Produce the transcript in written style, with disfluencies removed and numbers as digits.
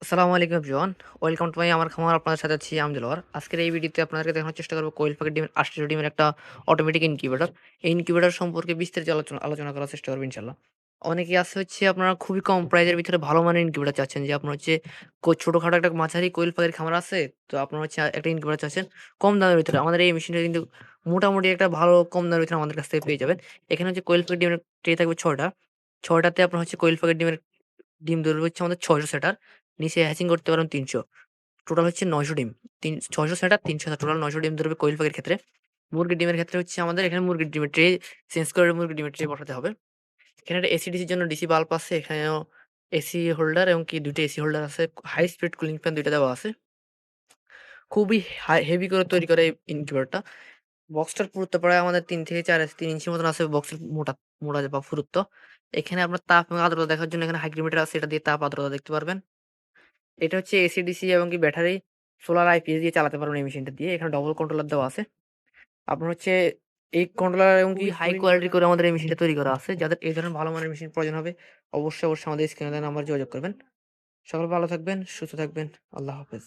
আসসালামু আলাইকুম everyone. Welcome to আমার খামার। আপনাদের সাথে আছি আমি দেলোয়ার। আজকের এই ভিডিওতে আপনাদেরকে দেখানোর চেষ্টা করব কোয়েল পাখির ডিমের ৮০০ ডিমের একটা অটোমেটিক ইনকিউবেটর। এই ইনকিউবেটর সম্পর্কে বিস্তারিত আলোচনা করার চেষ্টা করব ইনশাআল্লাহ। অনেকেই আছে হচ্ছে আপনারা খুবই কম প্রাইজের ভিতরে ভালো মানের ইনকিউবেটর চাচ্ছেন যে আপনার হচ্ছে ছোটখাটো একটা মাঝারি কোয়েল পাখির খামার আছে। তো আপনার হচ্ছে একটা ইনকিউবেটর চাচ্ছেন কম দামের ভিতরে। আমাদের এই মেশিনটা কিন্তু মোটামুটি একটা ভালো কম দামের ভিতরে আমাদের কাছ থেকে পেয়ে যাবেন। এখানে হচ্ছে কোয়েল পাখির ডিমের ট্রে থাকবে ৬ টা। ৬ টাতে আপনার হচ্ছে কোয়েল পাখির ডিম ধরবে হচ্ছে আমাদের ৬০০ সেটার। নিচে হ্যাচিং করতে পারবেন ৩০০। টোটাল হচ্ছে ৯০০ ডিম। ৬০০ সেটআপ ৩০০ টোটাল ৯০০ ডিম ধরবে কোয়েল পাখির ক্ষেত্রে। মুরগির ডিমের ক্ষেত্রে হচ্ছে আমাদের এখানে মুরগির ডিমের ট্রে চেঞ্জ করে মুরগির ডিমের ট্রে বসাতে হবে। এখানে একটা এসি-ডিসির জন্য ডিসি বাল্ব আছে। এখানেও এসি হোল্ডার এবং কি ২ টা এসি হোল্ডার আছে। হাই স্পিড কুলিং ফ্যান ২ টা দেওয়া আছে। খুবই হেভি করে তৈরি করে এই ইনকিউবেটরটা। বক্সটার পুরুত্ব প্রায় আমাদের ৩ থেকে ৩ ইঞ্চির মতন আছে বক্সের মোটা বা পুরুত্ব। এখানে আপনার তাপ এবং আর্দ্রতা দেখার জন্য এখানে হাইগ্রোমিটার আছে। এটা দিয়ে তাপ আর্দ্রতা দেখতে পারবেন। এটা হচ্ছে এসি-ডিসি এবং কি ব্যাটারি, সোলার আইপিএস দিয়ে চালাতে পারবেন এই মেশিনটা দিয়ে। এখানে ডবল কন্ট্রোলার দেওয়া আছে। আপনার হচ্ছে এই কন্ট্রোলার এবং কি খুবই হাই কোয়ালিটি করে আমাদের এই মেশিনটা তৈরি করা আছে। যাদের এই ধরনের ভালো মানের মেশিন প্রয়োজন হবে অবশ্যই আমাদের স্ক্রিনে দেওয়া নাম্বারে যোগাযোগ করবেন। সকলে ভালো থাকবেন, সুস্থ থাকবেন। আল্লাহ হাফেজ।